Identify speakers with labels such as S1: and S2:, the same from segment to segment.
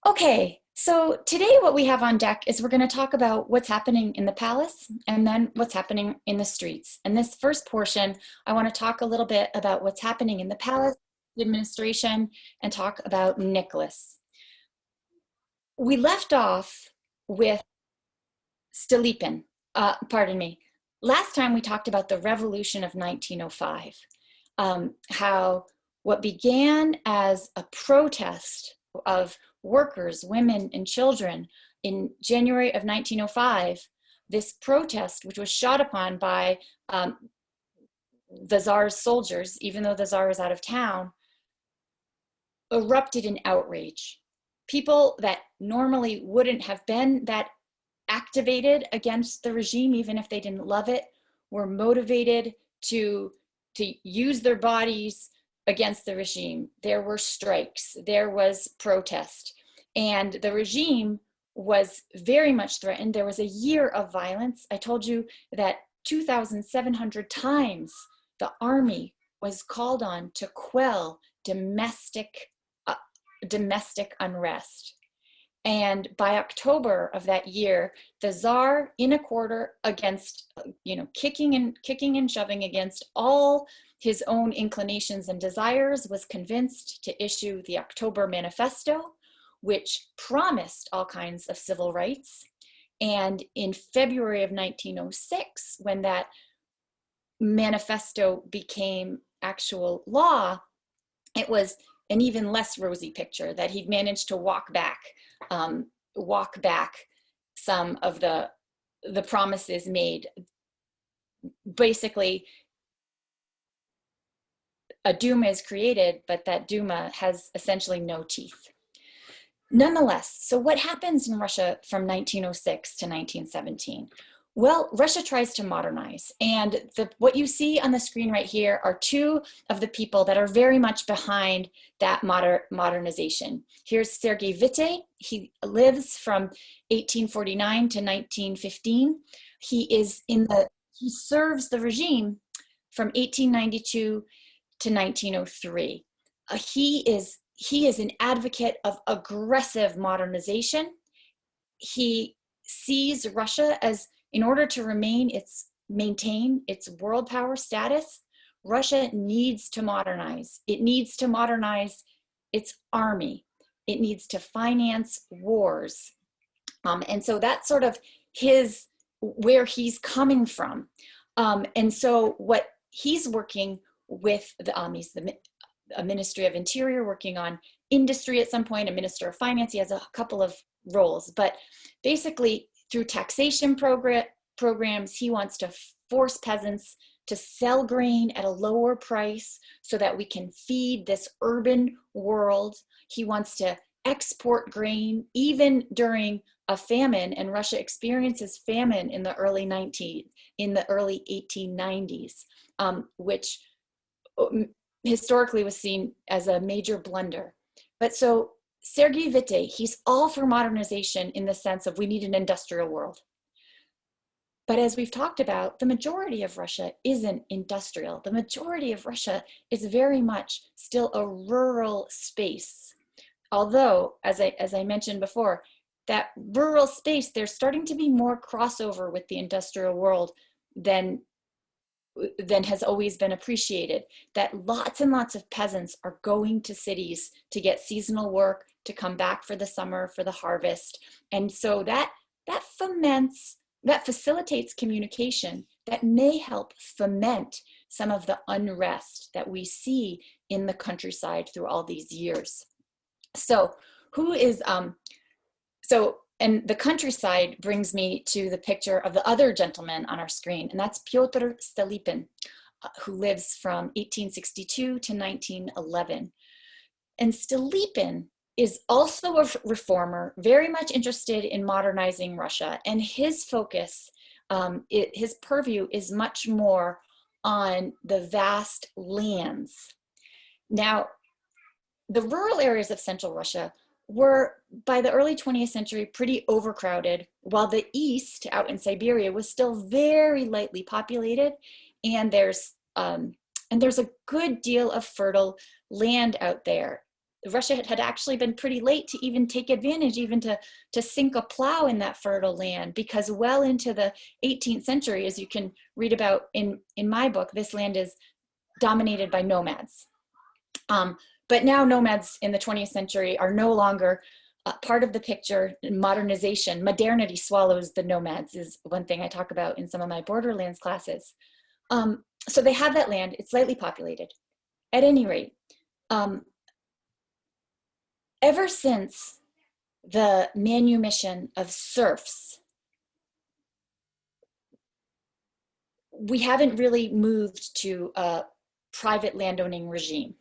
S1: Okay, so today what we have on deck is we're going to talk about what's happening in the palace and then what's happening in the streets. And this first portion, I want to talk a little bit about what's happening in the palace, the administration, and talk about Nicholas. We left off with Stolypin, pardon me. Last time we talked about the revolution of 1905, how what began as a protest of workers, women, and children in January of 1905, this protest, which was shot upon by the Tsar's soldiers, even though the Tsar was out of town, erupted in outrage. People that normally wouldn't have been that activated against the regime, even if they didn't love it, were motivated to use their bodies against the regime. There were strikes, there was protest, and the regime was very much threatened. There was a year of violence. I told you that 2,700 times the army was called on to quell domestic unrest. And by October of that year, the Tsar, in a quarter against, kicking and shoving against all his own inclinations and desires, was convinced to issue the October Manifesto, which promised all kinds of civil rights. And in February of 1906, when that manifesto became actual law, it was an even less rosy picture that he'd managed to walk back some of the promises made. Basically, a Duma is created, but that Duma has essentially no teeth. Nonetheless, so what happens in Russia from 1906 to 1917? Well, Russia tries to modernize, and what you see on the screen right here are two of the people that are very much behind that modernization. Here's Sergei Witte. He lives from 1849 to 1915. He serves the regime from 1892 to 1903. He is an advocate of aggressive modernization. He sees Russia as, in order to maintain its world power status, Russia needs to modernize. It needs to modernize its army. It needs to finance wars. And so that's sort of where he's coming from. And so what he's working with he's a Ministry of Interior, working on industry at some point, a Minister of Finance. He has a couple of roles, but basically through taxation programs, he wants to force peasants to sell grain at a lower price so that we can feed this urban world. He wants to export grain even during a famine, and Russia experiences famine in the early 1890s, which historically was seen as a major blunder. But so Sergei Witte, he's all for modernization in the sense of we need an industrial world. But as we've talked about, the majority of Russia isn't industrial. The majority of Russia is very much still a rural space. Although, as I mentioned before, that rural space, there's starting to be more crossover with the industrial world than has always been appreciated, that lots and lots of peasants are going to cities to get seasonal work, to come back for the summer, for the harvest. And so that facilitates communication that may help foment some of the unrest that we see in the countryside through all these years. So and the countryside brings me to the picture of the other gentleman on our screen, and that's Pyotr Stolypin, who lives from 1862 to 1911. And Stolypin is also a reformer, very much interested in modernizing Russia, and his focus, his purview is much more on the vast lands. Now, the rural areas of Central Russia were, by the early 20th century, pretty overcrowded, while the east, out in Siberia, was still very lightly populated, and there's a good deal of fertile land out there. Russia had actually been pretty late to even take advantage, even to sink a plow in that fertile land, because well into the 18th century, as you can read about in my book, this land is dominated by nomads. But now nomads in the 20th century are no longer part of the picture. Modernization, modernity swallows the nomads is one thing I talk about in some of my borderlands classes. So they have that land, it's lightly populated. At any rate, ever since the manumission of serfs, we haven't really moved to a private landowning regime.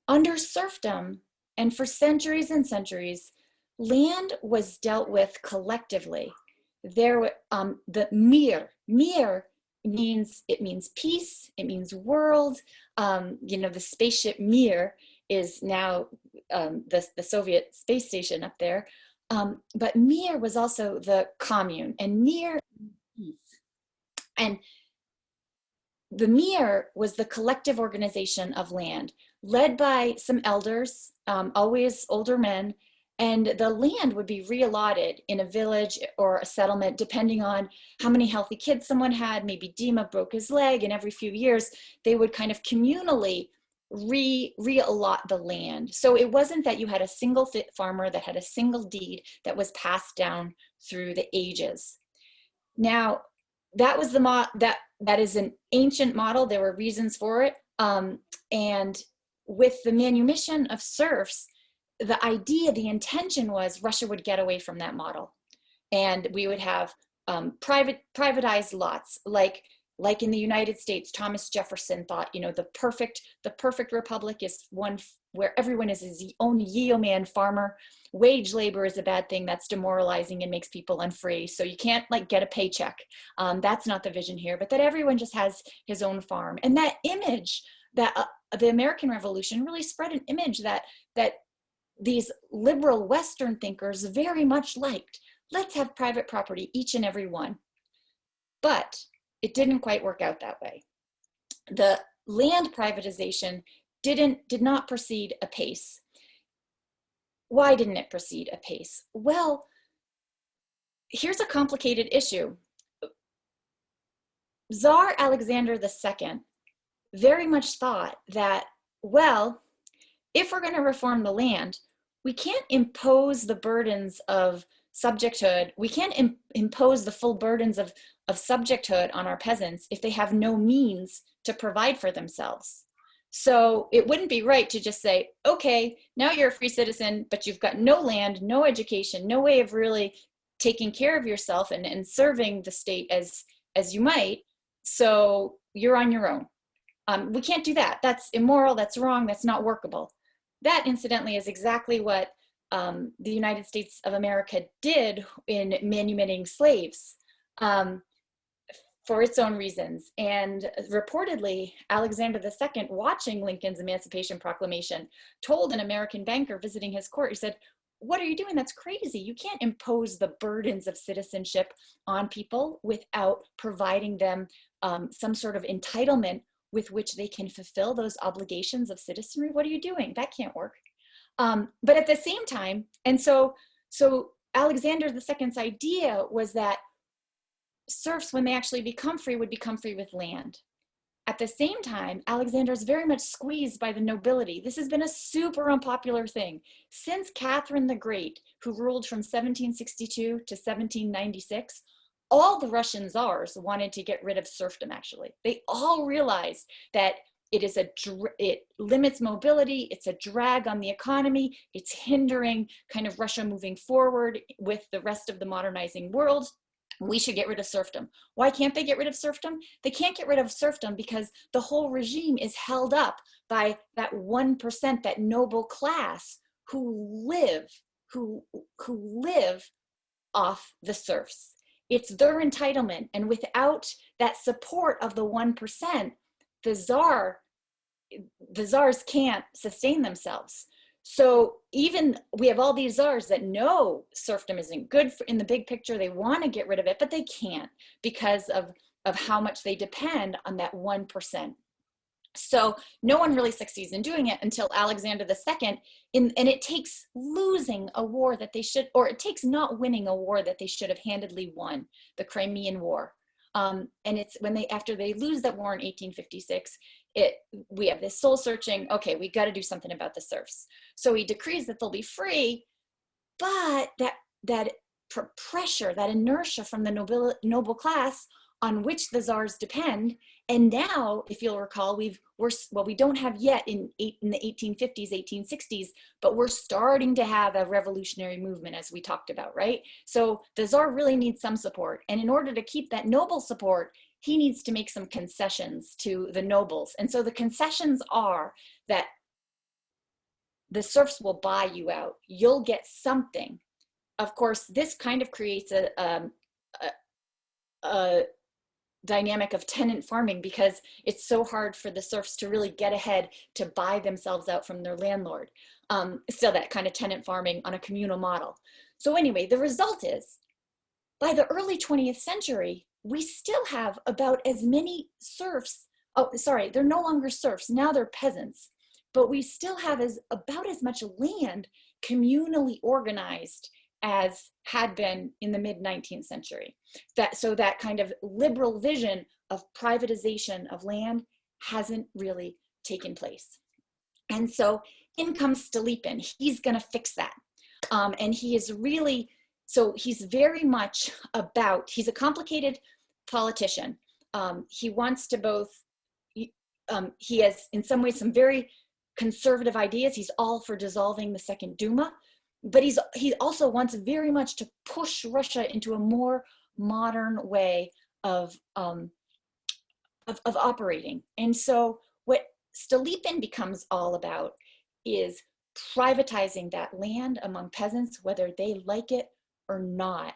S1: Under serfdom, and for centuries and centuries, land was dealt with collectively. There, the mir means, it means peace, it means world. You know, the spaceship Mir is now the Soviet space station up there. But Mir was also the commune, and Mir peace. And the Mir was the collective organization of land, led by some elders, always older men, and the land would be reallotted in a village or a settlement, depending on how many healthy kids someone had. Maybe Dima broke his leg, and every few years, they would kind of communally reallot the land. So it wasn't that you had a single farmer that had a single deed that was passed down through the ages. Now, that was that is an ancient model. There were reasons for it. And with the manumission of serfs, the idea, the intention was Russia would get away from that model, and we would have privatized lots, like in the United States. Thomas Jefferson thought, you know, the perfect republic is one where everyone is his own yeoman farmer. Wage labor is a bad thing. That's demoralizing and makes people unfree. So you can't like get a paycheck. That's not the vision here, but that everyone just has his own farm. And that image, that the American Revolution really spread an image that these liberal Western thinkers very much liked. Let's have private property, each and every one. But it didn't quite work out that way. The land privatization did not proceed apace. Why didn't it proceed apace? Well, here's a complicated issue. Tsar Alexander II very much thought that, well, if we're going to reform the land, we can't impose the burdens of subjecthood. We can't impose the full burdens of subjecthood on our peasants if they have no means to provide for themselves. So it wouldn't be right to just say, okay, now you're a free citizen, but you've got no land, no education, no way of really taking care of yourself and serving the state as you might. So you're on your own. We can't do that. That's immoral. That's wrong. That's not workable. That, incidentally, is exactly what the United States of America did in manumitting slaves for its own reasons. And reportedly, Alexander II, watching Lincoln's Emancipation Proclamation, told an American banker visiting his court, he said, "What are you doing? That's crazy. You can't impose the burdens of citizenship on people without providing them some sort of entitlement with which they can fulfill those obligations of citizenry. What are you doing? That can't work." But at the same time, and so Alexander II's idea was that serfs, when they actually become free, would become free with land. At the same time, Alexander is very much squeezed by the nobility. This has been a super unpopular thing. Since Catherine the Great, who ruled from 1762 to 1796, all the Russian czars wanted to get rid of serfdom, actually. They all realized that it limits mobility, it's a drag on the economy, it's hindering kind of Russia moving forward with the rest of the modernizing world. We should get rid of serfdom. Why can't they get rid of serfdom? They can't get rid of serfdom because the whole regime is held up by that 1%, that noble class who live off the serfs. It's their entitlement. And without that support of the 1%, the czars can't sustain themselves. So even we have all these czars that know serfdom isn't good in the big picture. They want to get rid of it, but they can't because of how much they depend on that 1%. So no one really succeeds in doing it until Alexander II, and it takes losing a war that they should, or it takes not winning a war that they should have handedly won, the Crimean War. And it's when after they lose that war in 1856, we have this soul searching, okay, we got to do something about the serfs. So he decrees that they'll be free, but that pressure, that inertia from the noble class on which the czars depend. And now, if you'll recall, we don't have yet in the 1850s, 1860s, but we're starting to have a revolutionary movement, as we talked about, right? So the czar really needs some support. And in order to keep that noble support, he needs to make some concessions to the nobles. And so the concessions are that the serfs will buy you out. You'll get something. Of course, this kind of creates a dynamic of tenant farming, because it's so hard for the serfs to really get ahead to buy themselves out from their landlord. So that kind of tenant farming on a communal model. So anyway, the result is, by the early 20th century, we still have about as many serfs. Oh, sorry, they're no longer serfs. Now they're peasants. But we still have about as much land communally organized as had been in the mid-19th century. So that kind of liberal vision of privatization of land hasn't really taken place. And so in comes Stolypin. He's going to fix that. And he is really, so he's very much he's a complicated politician. He wants to both, he has in some ways some very conservative ideas. He's all for dissolving the Second Duma, but he also wants very much to push Russia into a more modern way of operating. And so what Stolypin becomes all about is privatizing that land among peasants, whether they like it or not.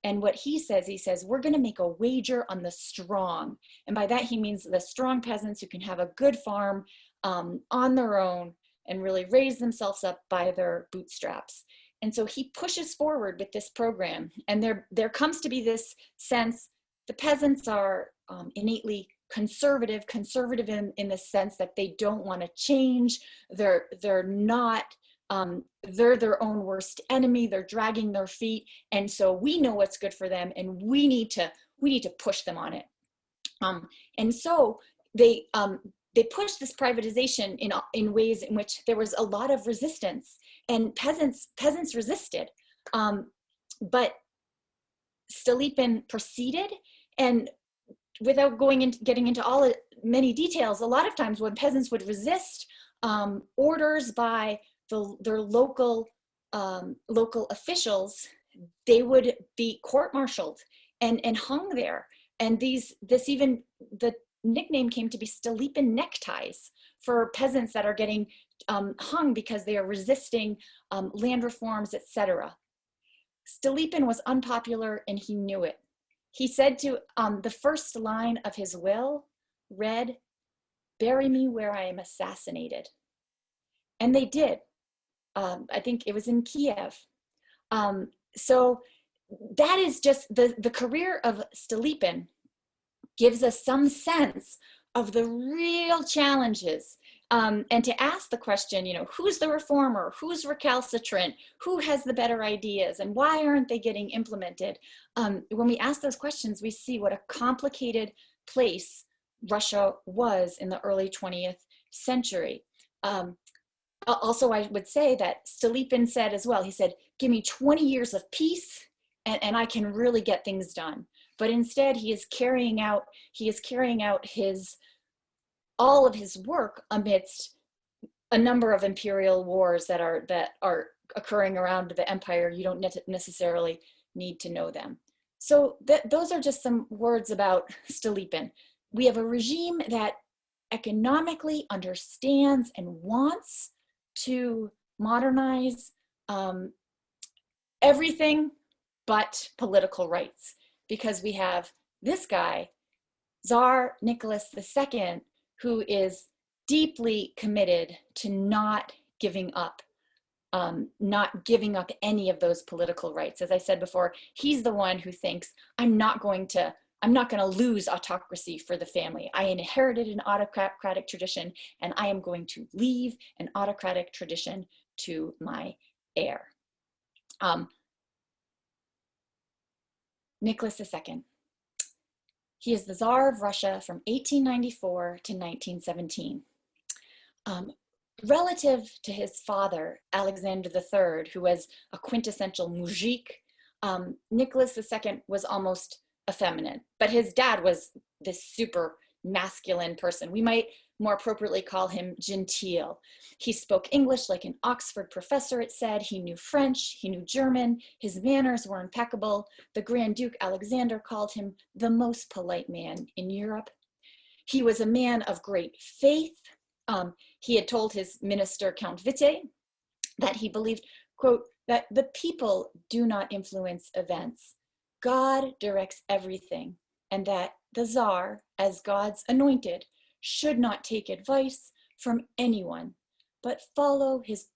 S1: And what he says, we're going to make a wager on the strong. And by that, he means the strong peasants who can have a good farm on their own and really raise themselves up by their bootstraps. And so he pushes forward with this program. And there comes to be this sense, the peasants are innately conservative in the sense that they don't want to change. They're not, they're their own worst enemy. They're dragging their feet. And so we know what's good for them, and we need to push them on it. And so they pushed this privatization in ways in which there was a lot of resistance, and peasants resisted. But Stolypin proceeded, and without getting into many details, a lot of times when peasants would resist orders by their local officials, they would be court-martialed and hung there. And the nickname came to be Stolypin neckties for peasants that are getting hung because they are resisting land reforms, etc. Stolypin was unpopular, and he knew it. He said to, the first line of his will read, "Bury me where I am assassinated." And they did. I think it was in Kiev. So that is just the career of Stolypin gives us some sense of the real challenges. And to ask the question, who's the reformer, who's recalcitrant, who has the better ideas, and why aren't they getting implemented? When we ask those questions, we see what a complicated place Russia was in the early 20th century. Also, I would say that Stolypin said as well, he said, give me 20 years of peace and I can really get things done. But instead, he is carrying out all of his work amidst a number of imperial wars that are occurring around the empire. You don't necessarily need to know them. So those are just some words about Stolypin. We have a regime that economically understands and wants to modernize everything but political rights, because we have this guy, Tsar Nicholas II, who is deeply committed to not giving up any of those political rights. As I said before, he's the one who thinks, I'm not going to I'm not going to lose autocracy for the family. I inherited an autocratic tradition, and I am going to leave an autocratic tradition to my heir. Nicholas II. He is the Tsar of Russia from 1894 to 1917. Relative to his father, Alexander III, who was a quintessential mujik, Nicholas II was almost effeminate, but his dad was this super masculine person. We might more appropriately call him genteel. He spoke English like an Oxford professor, it said. He knew French, he knew German, his manners were impeccable. The Grand Duke Alexander called him the most polite man in Europe. He was a man of great faith. He had told his minister, Count Witte, that he believed, quote, that the people do not influence events. God directs everything, and that the Tsar, as God's anointed, should not take advice from anyone, but follow his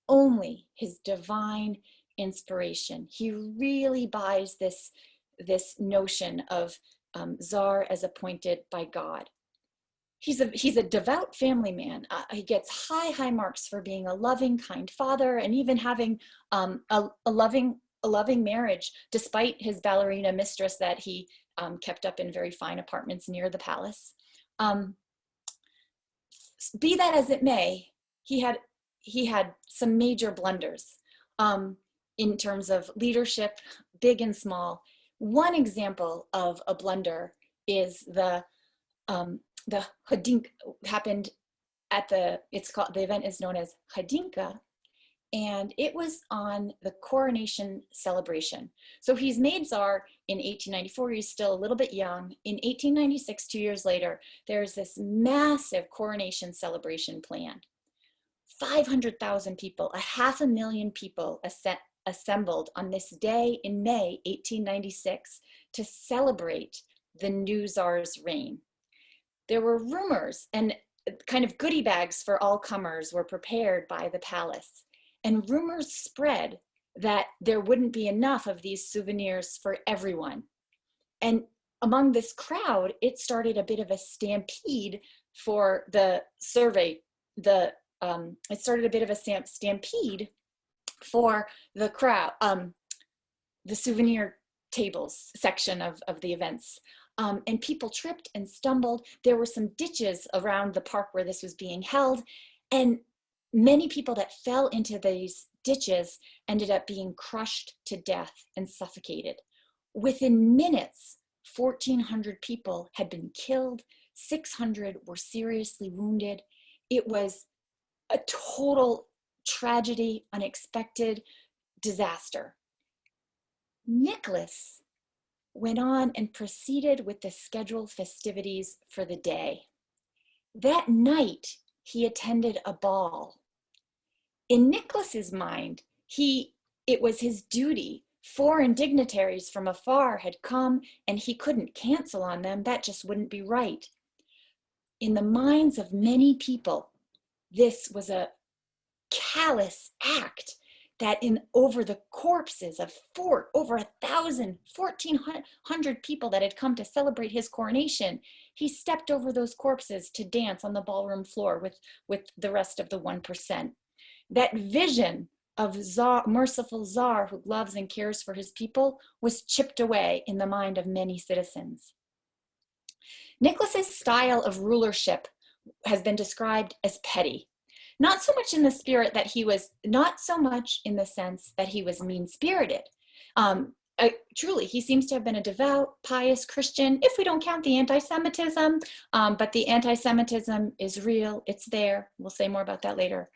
S1: divine inspiration. He really buys this notion of Tsar as appointed by God. He's a devout family man. He gets high marks for being a loving, kind father, and even having a loving marriage, despite his ballerina mistress that he kept up in very fine apartments near the palace. Be that as it may, he had some major blunders in terms of leadership, big and small. One example of a blunder is the Hodinka happened at the event is known as Hodinka, and it was on the coronation celebration. So he's made Tsar in 1894, he's still a little bit young. In 1896, 2 years later, there's this massive coronation celebration planned. 500,000 people, 500,000 people assembled on this day in May 1896 to celebrate the new Tsar's reign. There were rumors and kind of goodie bags for all comers were prepared by the palace. And rumors spread that there wouldn't be enough of these souvenirs for everyone. And among this crowd, it started a bit of a stampede for the survey. It started a bit of a stampede for the crowd, the souvenir tables section of the events. And people tripped and stumbled. There were some ditches around the park where this was being held, and many people that fell into these ditches ended up being crushed to death and suffocated. Within minutes, 1,400 people had been killed, 600 were seriously wounded. It was a total tragedy, unexpected disaster. Nicholas went on and proceeded with the scheduled festivities for the day. That night, he attended a ball. In Nicholas's mind, it was his duty. Foreign dignitaries from afar had come, and he couldn't cancel on them. That just wouldn't be right. In the minds of many people, this was a callous act that over the corpses of over 1,000, 1,400 people that had come to celebrate his coronation, he stepped over those corpses to dance on the ballroom floor with the rest of the 1%. That vision of merciful Tsar who loves and cares for his people was chipped away in the mind of many citizens. Nicholas's style of rulership has been described as petty. Not so much in the spirit that not so much in the sense that he was mean-spirited. Truly, he seems to have been a devout, pious Christian, if we don't count the anti-Semitism, but the anti-Semitism is real, it's there. We'll say more about that later.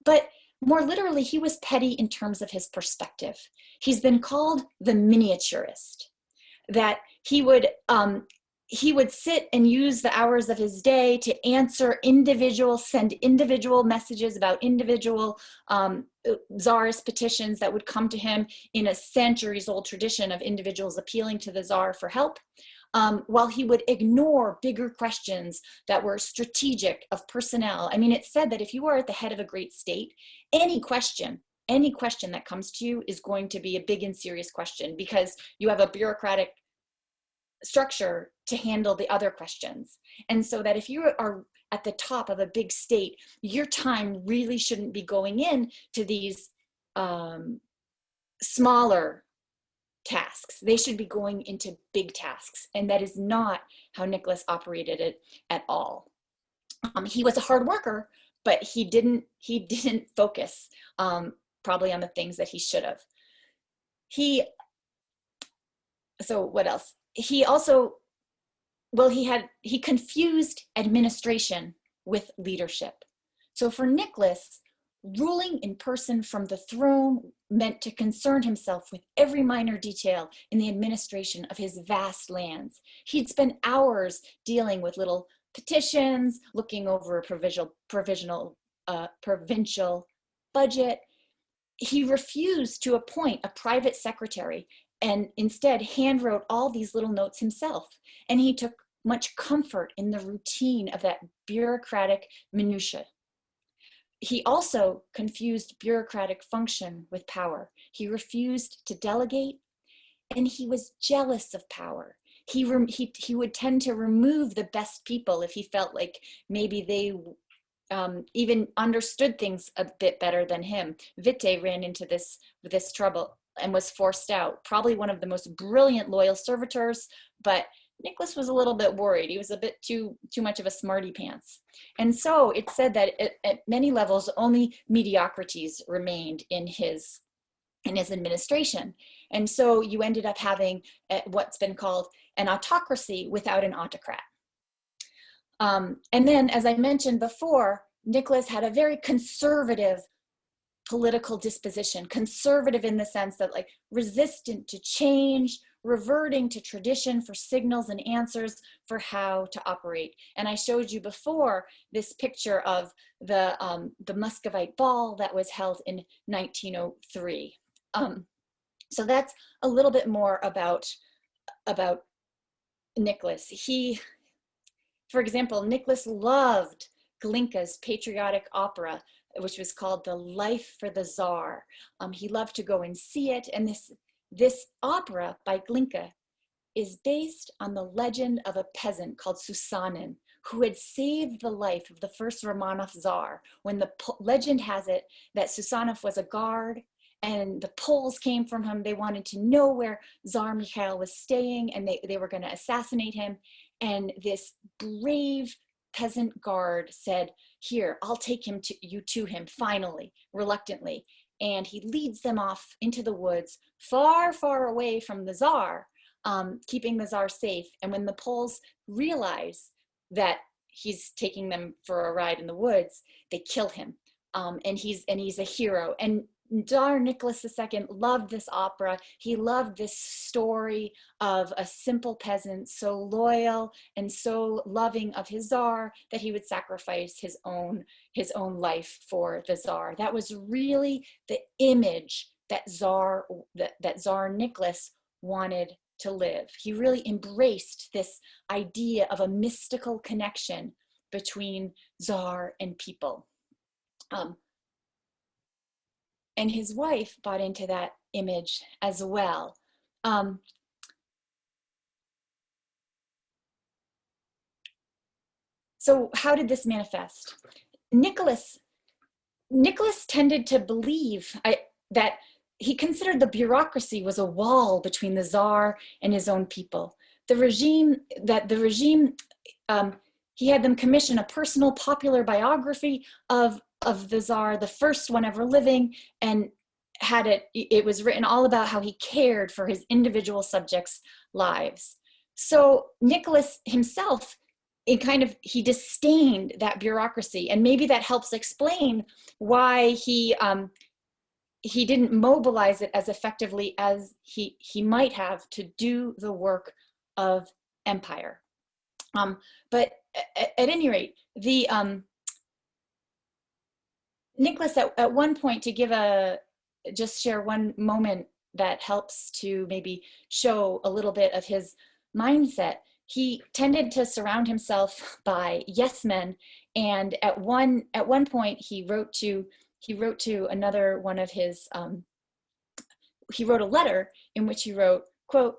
S1: But more literally, he was petty in terms of his perspective. He's been called the miniaturist, that he would sit and use the hours of his day to send individual messages about individual czarist petitions that would come to him in a centuries-old tradition of individuals appealing to the Tsar for help, while he would ignore bigger questions that were strategic of personnel. I mean, it's said that if you are at the head of a great state, any question that comes to you is going to be a big and serious question because you have a bureaucratic structure to handle the other questions. And so that if you are at the top of a big state, your time really shouldn't be going in to these smaller tasks. They should be going into big tasks. And that is not how Nicholas operated it at all. He was a hard worker, but he didn't focus probably on the things that he should have. So what else? He also, well, he confused administration with leadership. So for Nicholas, ruling in person from the throne meant to concern himself with every minor detail in the administration of his vast lands. He'd spend hours dealing with little petitions, looking over a provincial budget. He refused to appoint a private secretary and instead handwrote all these little notes himself. And he took much comfort in the routine of that bureaucratic minutiae. He also confused bureaucratic function with power. He refused to delegate, and he was jealous of power. He would tend to remove the best people if he felt like maybe they even understood things a bit better than him. Witte ran into this trouble and was forced out. Probably one of the most brilliant loyal servitors, but Nicholas was a little bit worried. He was a bit too much of a smarty pants. And so it said that at many levels, only mediocrities remained in his administration. And so you ended up having what's been called an autocracy without an autocrat. And then, as I mentioned before, Nicholas had a very conservative political disposition, conservative in the sense that like resistant to change, reverting to tradition for signals and answers for how to operate. And I showed you before this picture of the Muscovite ball that was held in 1903. So that's a little bit more about Nicholas. For example, Nicholas loved Glinka's patriotic opera, which was called The Life for the Tsar. He loved to go and see it. And this opera by Glinka is based on the legend of a peasant called Susanin, who had saved the life of the first Romanov Tsar, when the legend has it that Susanov was a guard and the Poles came from him. They wanted to know where Tsar Mikhail was staying, and they were going to assassinate him. And this brave peasant guard said, "Here, I'll take you to him, finally, reluctantly." And he leads them off into the woods, far, far away from the Tsar, keeping the Tsar safe. And when the Poles realize that he's taking them for a ride in the woods, they kill him. And he's a hero. And Tsar Nicholas II loved this opera. He loved this story of a simple peasant, so loyal and so loving of his Tsar that he would sacrifice his own life for the Tsar. That was really the image that Tsar Nicholas wanted to live. He really embraced this idea of a mystical connection between Tsar and people. And his wife bought into that image as well. So how did this manifest? Nicholas tended to believe that he considered the bureaucracy was a wall between the Tsar and his own people. The regime, he had them commission a personal popular biography of the Tsar, the first one ever living, and it was written all about how he cared for his individual subjects' lives. So Nicholas himself, he disdained that bureaucracy, and maybe that helps explain why he didn't mobilize it as effectively as he might have to do the work of empire. But at any rate, Nicholas at one point, to just share one moment that helps to maybe show a little bit of his mindset, he tended to surround himself by yes men. And at one point he wrote to another one of his, he wrote a letter in which he wrote, quote,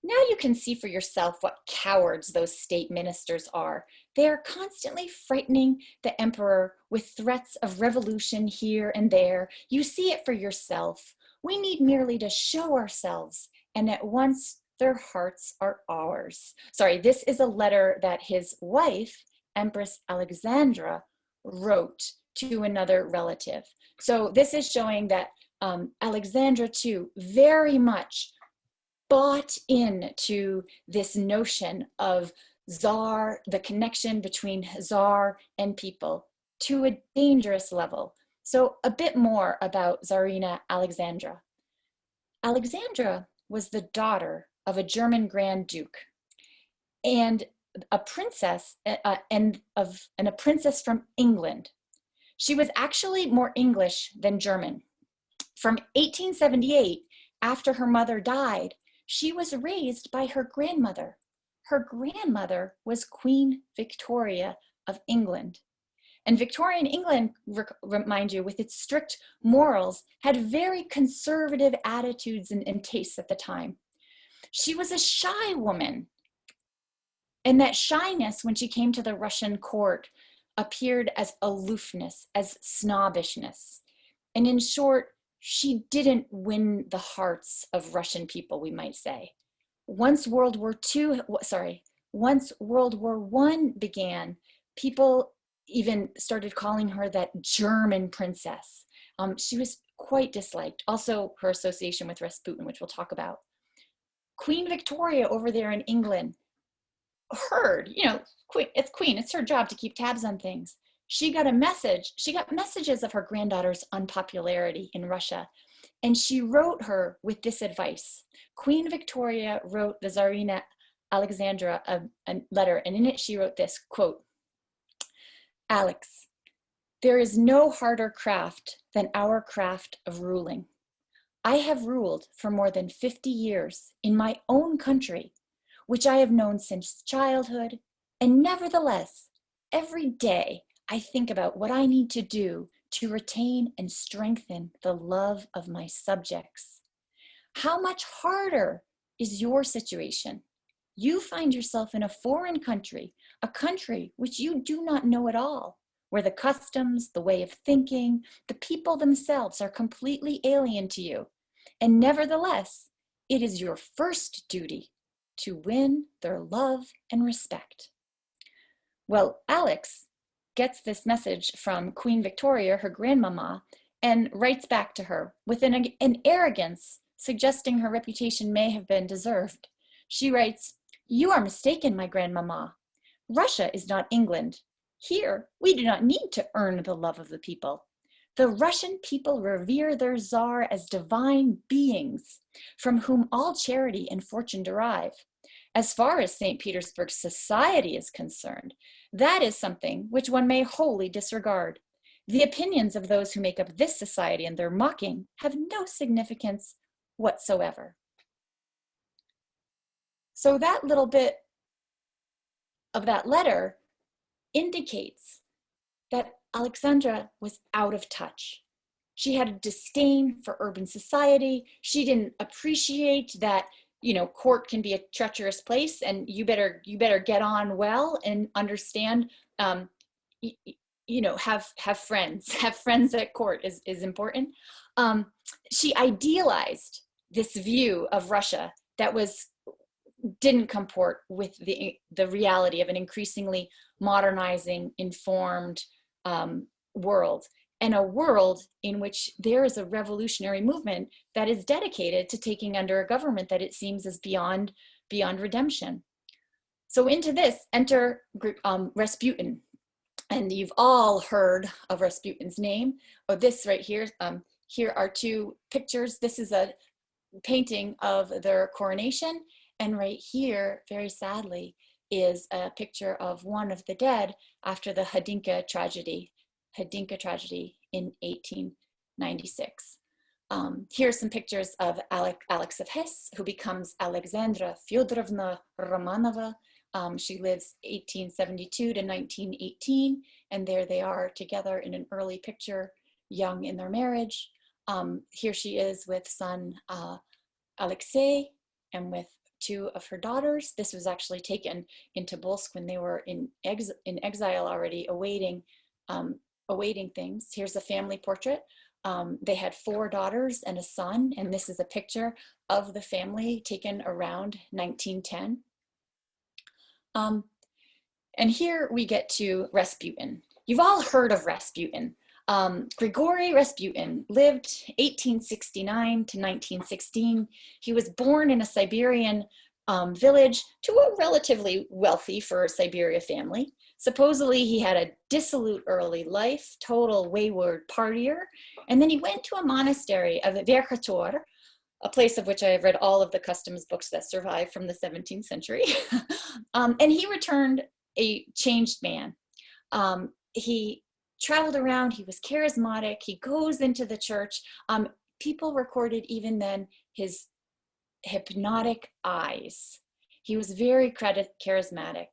S1: Now you can see for yourself what cowards those state ministers are. They are constantly frightening the emperor with threats of revolution here and there. You see it for yourself. We need merely to show ourselves, and at once their hearts are ours. Sorry, this is a letter that his wife, Empress Alexandra, wrote to another relative. So this is showing that Alexandra too very much bought into this notion of czar, the connection between czar and people, to a dangerous level. So a bit more about Tsarina Alexandra. Alexandra was the daughter of a German Grand Duke and a princess and a princess from England. She was actually more English than German. From 1878, after her mother died, she was raised by her grandmother. Her grandmother was Queen Victoria of England. And Victorian England, remind you, with its strict morals, had very conservative attitudes and tastes at the time. She was a shy woman. And that shyness, when she came to the Russian court, appeared as aloofness, as snobbishness. And in short, she didn't win the hearts of Russian people, we might say. Once World War I began, people even started calling her that German princess. She was quite disliked. Also, her association with Rasputin, which we'll talk about. Queen Victoria over there in England heard, it's Queen, it's her job to keep tabs on things. She got messages of her granddaughter's unpopularity in Russia, and she wrote her with this advice. Queen Victoria wrote the Tsarina Alexandra a letter, and in it she wrote this, quote, "Alex, there is no harder craft than our craft of ruling. I have ruled for more than 50 years in my own country, which I have known since childhood, and nevertheless, every day I think about what I need to do to retain and strengthen the love of my subjects. How much harder is your situation? You find yourself in a foreign country, a country which you do not know at all, where the customs, the way of thinking, the people themselves are completely alien to you. And nevertheless, it is your first duty to win their love and respect." Well, Alex gets this message from Queen Victoria, her grandmama, and writes back to her with an arrogance suggesting her reputation may have been deserved. She writes, "You are mistaken, my grandmama. Russia is not England. Here, we do not need to earn the love of the people. The Russian people revere their czar as divine beings, from whom all charity and fortune derive. As far as St. Petersburg's society is concerned, that is something which one may wholly disregard. The opinions of those who make up this society and their mocking have no significance whatsoever." So that little bit of that letter indicates that Alexandra was out of touch. She had a disdain for urban society. She didn't appreciate that, court can be a treacherous place, and you better get on well and understand, have friends. Have friends at court is important. She idealized this view of Russia that didn't comport with the reality of an increasingly modernizing, informed world, and a world in which there is a revolutionary movement that is dedicated to taking under a government that it seems is beyond redemption. So into this enter Rasputin, and you've all heard of Rasputin's name. Oh, this right here. Here are two pictures. This is a painting of their coronation, and right here, very sadly, is a picture of one of the dead after the Hadinka tragedy in 1896. Here's some pictures of Alex of Hesse, who becomes Alexandra Fyodorovna Romanova. She lives 1872 to 1918, and there they are together in an early picture, young in their marriage. Here she is with son Alexei, and with two of her daughters. This was actually taken in Tobolsk when they were in exile already, awaiting things. Here's a family portrait. They had 4 daughters and a son, and this is a picture of the family taken around 1910. And here we get to Rasputin. You've all heard of Rasputin. Grigory Rasputin lived 1869 to 1916. He was born in a Siberian village to a relatively wealthy for Siberia family. Supposedly he had a dissolute early life, total wayward partier, and then he went to a monastery of Verkhator, a place of which I have read all of the customs books that survived from the 17th century. And he returned a changed man. He traveled around, he was charismatic, he goes into the church. People recorded even then his hypnotic eyes. He was very charismatic.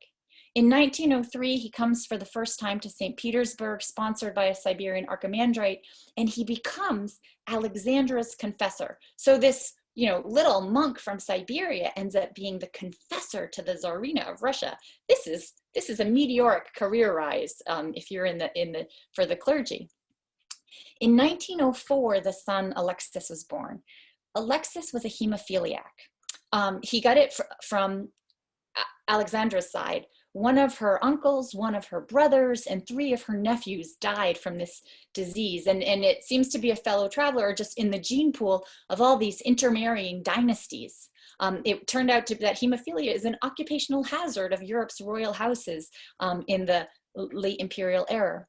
S1: In 1903, he comes for the first time to St. Petersburg, sponsored by a Siberian archimandrite, and he becomes Alexandra's confessor. So this, little monk from Siberia ends up being the confessor to the Tsarina of Russia. This is a meteoric career rise if you're for the clergy. In 1904, the son Alexis was born. Alexis was a hemophiliac. He got it from Alexandra's side. One of her uncles, one of her brothers, and 3 of her nephews died from this disease. And it seems to be a fellow traveler, or just in the gene pool of all these intermarrying dynasties. It turned out that hemophilia is an occupational hazard of Europe's royal houses in the late imperial era.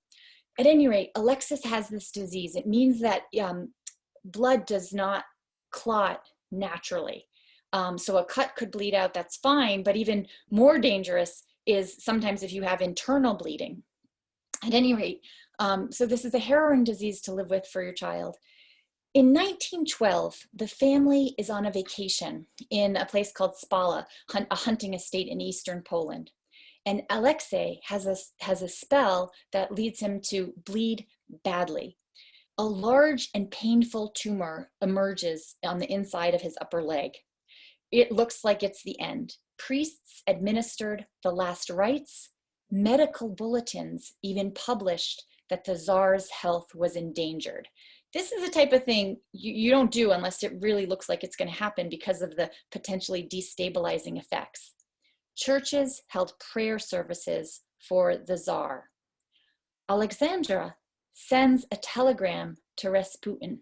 S1: At any rate, Alexis has this disease. It means that blood does not clot naturally. So a cut could bleed out, that's fine, but even more dangerous is sometimes if you have internal bleeding. At any rate, so this is a harrowing disease to live with for your child. In 1912, the family is on a vacation in a place called Spala, a hunting estate in eastern Poland. And Alexei has a spell that leads him to bleed badly. A large and painful tumor emerges on the inside of his upper leg. It looks like it's the end. Priests administered the last rites. Medical bulletins even published that the Tsar's health was endangered. This is the type of thing you don't do unless it really looks like it's going to happen because of the potentially destabilizing effects. Churches held prayer services for the Tsar. Alexandra sends a telegram to Rasputin,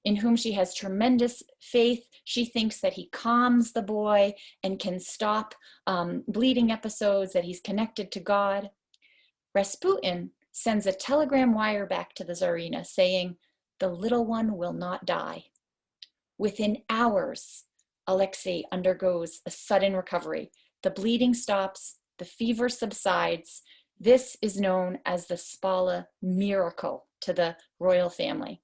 S1: in whom she has tremendous faith. She thinks that he calms the boy and can stop bleeding episodes, that he's connected to God. Rasputin sends a telegram wire back to the Tsarina saying, "The little one will not die." Within hours, Alexei undergoes a sudden recovery. The bleeding stops, the fever subsides. This is known as the Spala miracle to the royal family.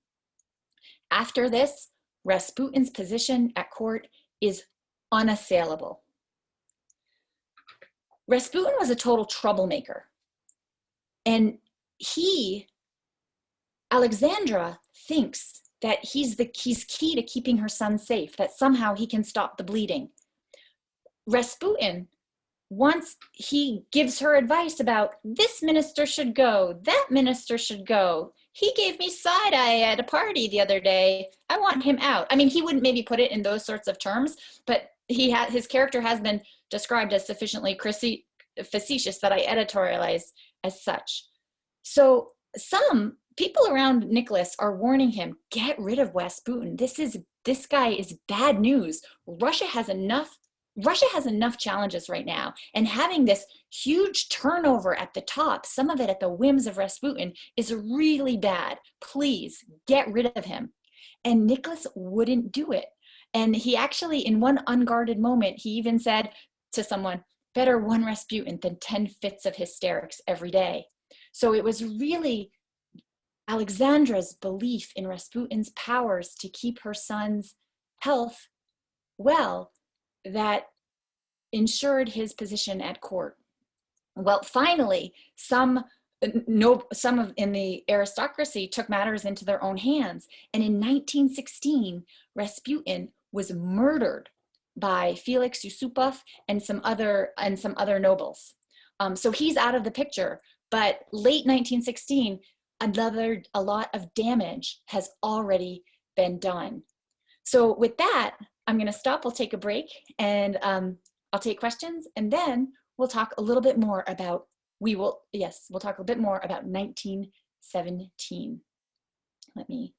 S1: After this, Rasputin's position at court is unassailable. Rasputin was a total troublemaker. And Alexandra thinks that he's key to keeping her son safe, that somehow he can stop the bleeding. Rasputin, once he gives her advice about this minister should go, that minister should go. He gave me side-eye at a party the other day. I want him out. I mean, he wouldn't maybe put it in those sorts of terms, but his character has been described as sufficiently facetious that I editorialize as such. So some people around Nicholas are warning him, get rid of Rasputin. This guy is bad news. Russia has enough challenges right now, and having this huge turnover at the top, some of it at the whims of Rasputin, is really bad. Please get rid of him. And Nicholas wouldn't do it. And he actually, in one unguarded moment, he even said to someone, better one Rasputin than 10 fits of hysterics every day. So it was really Alexandra's belief in Rasputin's powers to keep her son's health well that ensured his position at court. Well, finally, some in the aristocracy took matters into their own hands. And in 1916, Rasputin was murdered by Felix Yusupov and some other nobles. So he's out of the picture. But late 1916, a lot of damage has already been done. So with that, I'm going to stop. We'll take a break, and I'll take questions, and then we'll talk a little bit more about. We'll talk a bit more about 1917. Let me